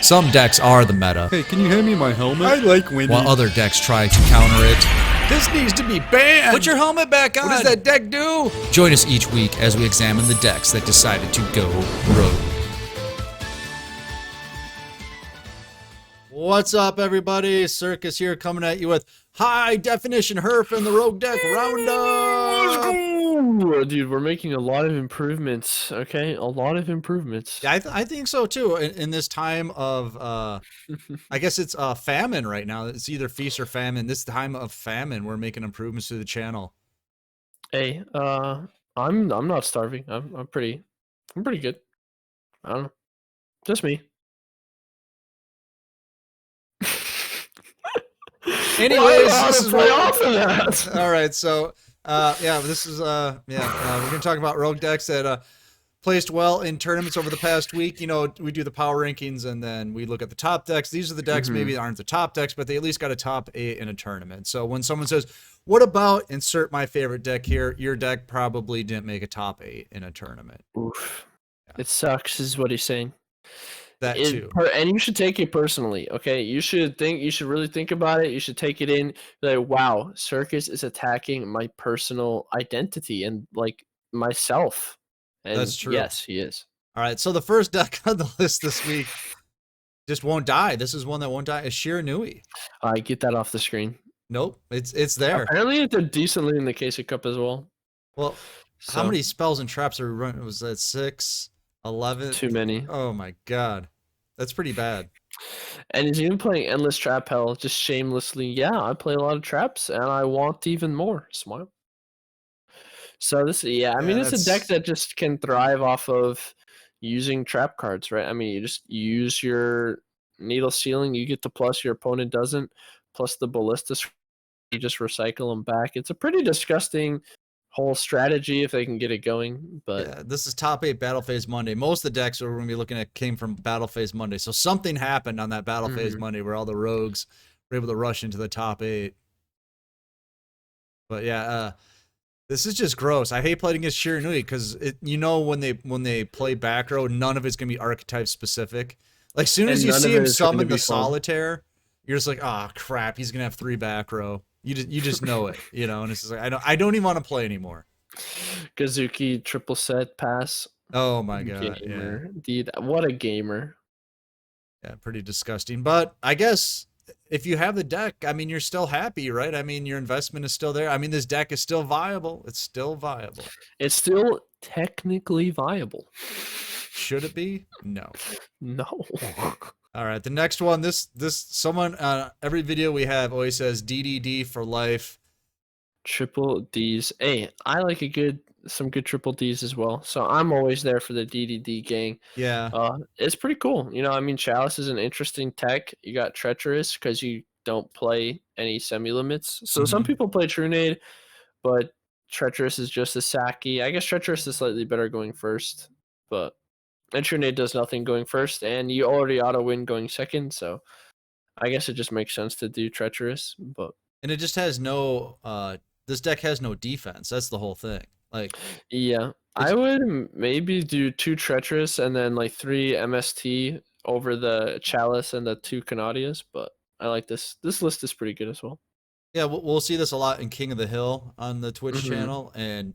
Some decks are the meta, Hey, can you hand me my helmet? I like winning. while other decks try to counter it. This needs to be banned. Put your helmet back on! What does that deck do? Join us each week as we examine the decks that decided to go rogue. What's up, everybody? Circus here, coming at you with high definition herf and the rogue deck Roundup. Dude, we're making a lot of improvements. Okay, a lot of improvements. Yeah, I think so too. In this time of, I guess it's famine right now. It's either feast or famine. This time of famine, we're making improvements to the channel. Hey, I'm not starving. I'm pretty good. I don't know, just me. Anyways, this is play off of that. All right, so yeah, this is we're gonna talk about rogue decks that placed well in tournaments over the past week. You know, we do the power rankings and then we look at the top decks. These are the decks maybe that aren't the top decks, but they at least got a top 8 in a tournament. So when someone says, "What about insert my favorite deck here?" Your deck probably didn't make a top 8 in a tournament. Oof. It sucks, is what he's saying. That too. And you should take it personally, okay? You should really think about it. You should take it in, be like, wow, Circus is attacking my personal identity and like myself. And That's true. Yes, he is. All right, so the first deck on the list this week just won't die. This is one that won't die. Is Shiranui. I get that off the screen. Nope, it's there. Apparently, it did decently in the Case of Cup as well. Well, how many spells and traps are we running? Was that 6, 11? Too many. Oh my god, that's pretty bad. And he's even playing Endless Trap Hell, just shamelessly. Yeah, I play a lot of traps, and I want even more. Smile. So this, I mean, it's a deck that just can thrive off of using trap cards, right? I mean, you just use your Needle Ceiling, you get the plus, your opponent doesn't, plus the Ballista, you just recycle them back. It's a pretty disgusting whole strategy if they can get it going. But yeah, this is top 8 Battle Phase Monday. Most of the decks we're going to be looking at came from Battle Phase Monday. So something happened on that Battle Phase Monday where all the rogues were able to rush into the top 8. But yeah, this is just gross. I hate playing against Shiranui because you know when they play back row, none of it's gonna be archetype specific. Like as soon as you see him summon the solitaire, you're just like, oh crap, he's gonna have 3 back row. You just know it, you know. And it's just like I don't even want to play anymore. Kazuki triple set pass. Oh my god, gamer. Yeah. Dude, what a gamer. Yeah, pretty disgusting. But I guess if you have the deck, I mean, you're still happy, right? I mean, your investment is still there. I mean, this deck is still viable. It's still viable. It's still technically viable. Should it be? No. No. All right, the next one. This someone every video we have always says DDD for life. Triple Ds. Hey, I like some good triple Ds as well. So I'm always there for the DDD gang. Yeah. It's pretty cool. You know, I mean, Chalice is an interesting tech. You got Treacherous because you don't play any semi-limits. So some people play Trunade, but Treacherous is just as sacky. I guess Treacherous is slightly better going first, but and Trunade does nothing going first, and you already auto-win going second, so I guess it just makes sense to do Treacherous. And it just has no this deck has no defense. That's the whole thing. Like, yeah, I would maybe do 2 Treacherous and then like 3 MST over the Chalice and the 2 Canadias, but I like this. This list is pretty good as well. Yeah, we'll see this a lot in King of the Hill on the Twitch channel, and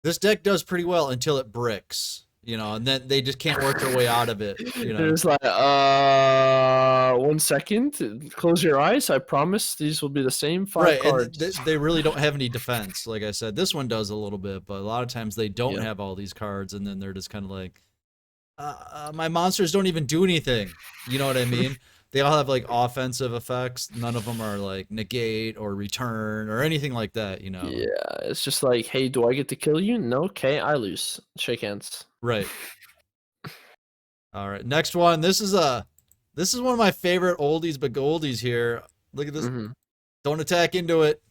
this deck does pretty well until it bricks, you know, and then they just can't work their way out of it. You know, it's like 1 second, close your eyes. I promise these will be the same 5 cards. And they really don't have any defense. Like I said, this one does a little bit, but a lot of times they don't have all these cards, and then they're just kind of like, my monsters don't even do anything. You know what I mean? They all have like offensive effects. None of them are like negate or return or anything like that, you know? Yeah, it's just like, hey, do I get to kill you? No, okay, I lose. Shake hands. Right. All right, next one. This is one of my favorite oldies but goldies here. Look at this. Don't attack into it.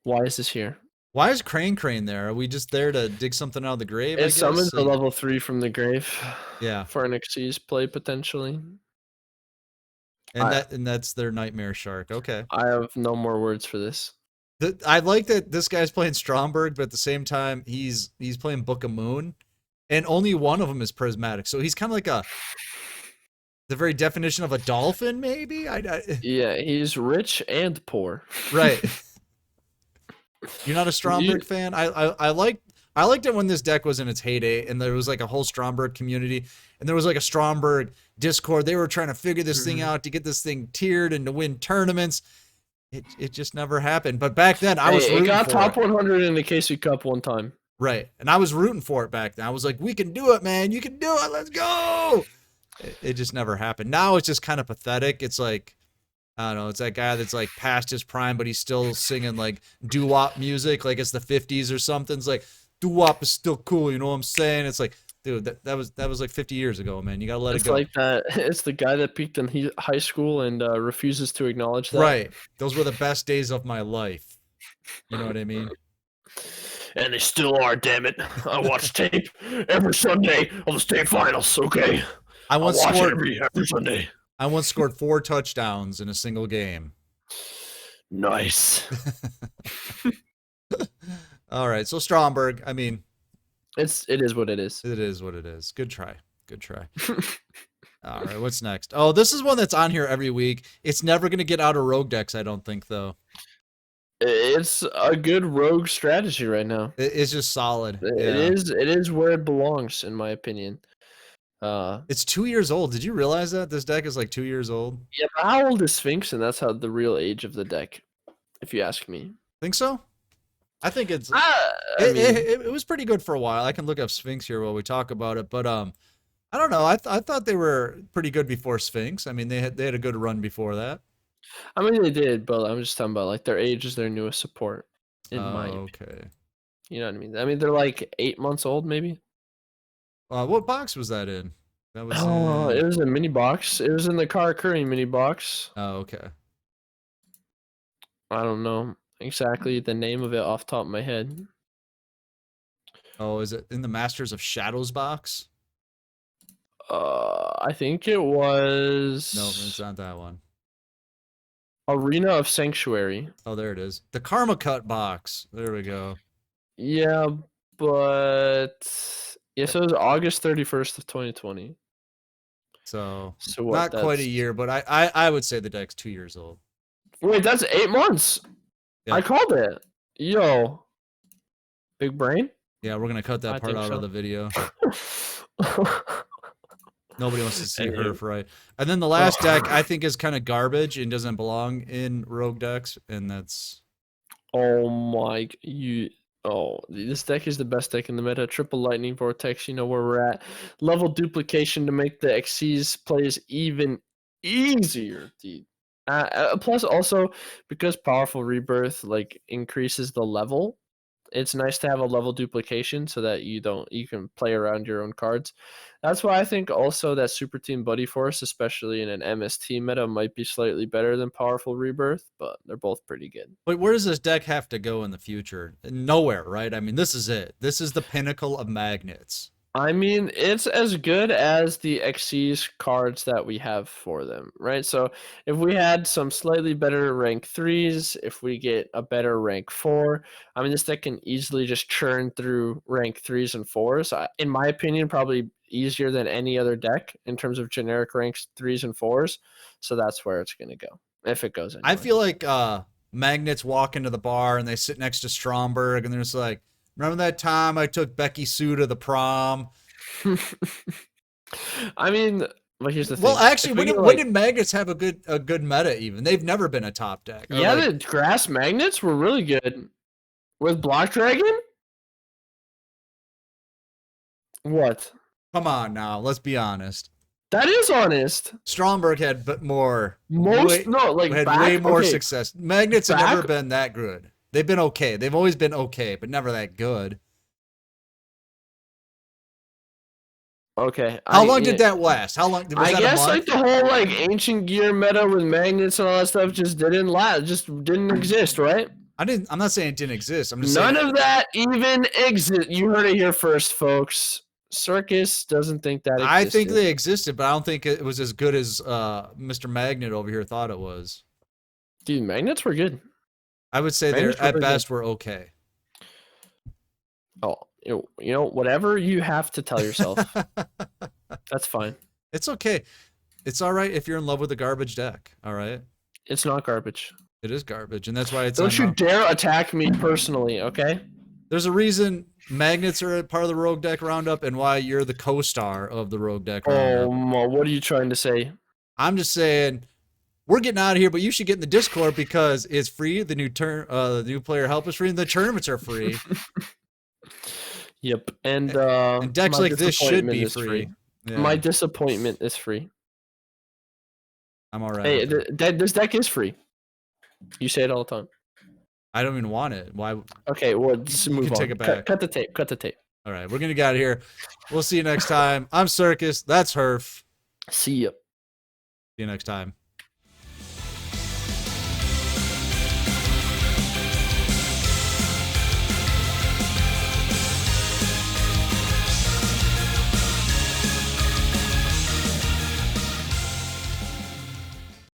Why is this here? Why is Crane there? Are we just there to dig something out of the grave? It summons a level 3 from the grave. Yeah. For an Xyz play potentially. And that's their Nightmare Shark. Okay. I have no more words for this. I like that this guy's playing Stromberg, but at the same time he's playing Book of Moon, and only one of them is prismatic. So he's kind of like the very definition of a dolphin, maybe. Yeah, he's rich and poor. Right. You're not a Stromberg fan? I liked it when this deck was in its heyday, and there was like a whole Stromberg community, and there was like a Stromberg Discord. They were trying to figure this thing out to get this thing tiered and to win tournaments. It just never happened. But back then, I was rooting for it. It got top 100 in the KC Cup one time. Right, and I was rooting for it back then. I was like, "We can do it, man! You can do it! Let's go!" It just never happened. Now it's just kind of pathetic. It's like, I don't know, it's that guy that's like past his prime, but he's still singing like doo-wop music, like it's the 50s or something. It's like, doo-wop is still cool, you know what I'm saying? It's like, dude, that was like 50 years ago, man. You gotta let it go. It's like that. It's the guy that peaked in high school and refuses to acknowledge that. Right. Those were the best days of my life. You know what I mean? And they still are, damn it. I watch tape every Sunday of the state finals, okay? I once scored every Sunday. I once scored 4 touchdowns in a single game. Nice. All right, so Stromberg, I mean, it is what it is. It is what it is. Good try. Good try. All right, what's next? Oh, this is one that's on here every week. It's never going to get out of rogue decks, I don't think, though. It's a good rogue strategy right now. It's just solid. It is where it belongs, in my opinion. It's 2 years old. Did you realize that this deck is like 2 years old? Yeah, but how old is Sphinx? And that's how the real age of the deck, if you ask me. Think so? I think it's. It was pretty good for a while. I can look up Sphinx here while we talk about it, but I don't know. I thought they were pretty good before Sphinx. I mean, they had a good run before that. I mean, they did, but I'm just talking about like their age is their newest support. In my opinion. You know what I mean? I mean, they're like 8 months old, maybe. What box was that in? That was. It was a mini box. It was in the Karakuri mini box. Oh, okay. I don't know exactly the name of it off the top of my head. Oh, is it in the Masters of Shadows box? I think it was. No, it's not that one. Arena of Sanctuary. Oh, there it is. The Karma Cut box. There we go. Yeah, but yes, it was August 31st of 2020. So what, not quite a year, but I would say the deck's 2 years old. Wait, that's 8 months. Yeah. I called it. Yo, big brain. Yeah, we're gonna cut that part out of the video. Nobody wants to see her, right? And then the last deck I think is kind of garbage and doesn't belong in rogue decks, and that's. Oh my! This deck is the best deck in the meta. Triple Lightning Vortex. You know where we're at. Level duplication to make the XC's plays even easier, dude. Plus, also because Powerful Rebirth like increases the level. It's nice to have a level duplication so that you can play around your own cards. That's why I think also that Super Team Buddy Force, especially in an MST meta, might be slightly better than Powerful Rebirth, but they're both pretty good. But where does this deck have to go in the future? Nowhere, right? I mean, this is it. This is the pinnacle of magnets. I mean, it's as good as the XC's cards that we have for them, right? So if we had some slightly better rank 3s, if we get a better rank 4, I mean, this deck can easily just churn through rank 3s and 4s. In my opinion, probably easier than any other deck in terms of generic ranks 3s and 4s. So that's where it's going to go, if it goes anywhere. I feel like magnets walk into the bar and they sit next to Stromberg and they're just like, remember that time I took Becky Sue to the prom? I mean, but here's the thing. Well, actually, when did magnets have a good meta even? They've never been a top deck. Yeah, the grass magnets were really good. With Block Dragon? What? Come on now, let's be honest. That is honest. Stromberg had way more success. Magnets have never been that good. They've been okay. They've always been okay, but never that good. Okay. How long did that last? How long? I guess like the whole like ancient gear meta with magnets and all that stuff just didn't last. Just didn't exist, right? I'm not saying it didn't exist. I'm just saying none of that even exists. You heard it here first, folks. Circus doesn't think that existed. I think they existed, but I don't think it was as good as Mr. Magnet over here thought it was. Dude, magnets were good. I would say they at best were okay. Oh, whatever you have to tell yourself. That's fine. It's okay. It's all right if you're in love with a garbage deck. All right. It's not garbage. It is garbage, and that's why it's. Don't you dare attack me personally, okay? There's a reason magnets are a part of the Rogue Deck Roundup, and why you're the co-star of the Rogue Deck Roundup. What are you trying to say? I'm just saying, we're getting out of here, but you should get in the Discord because it's free. The new player help is free, and the tournaments are free. Yep, and decks like this should be free. Yeah. My disappointment is free. I'm all right. Hey, this deck is free. You say it all the time. I don't even want it. Why? Okay, well, just move on. Take it back. Cut the tape. Cut the tape. All right, we're gonna get out of here. We'll see you next time. I'm Circus. That's Herf. See ya. See you next time.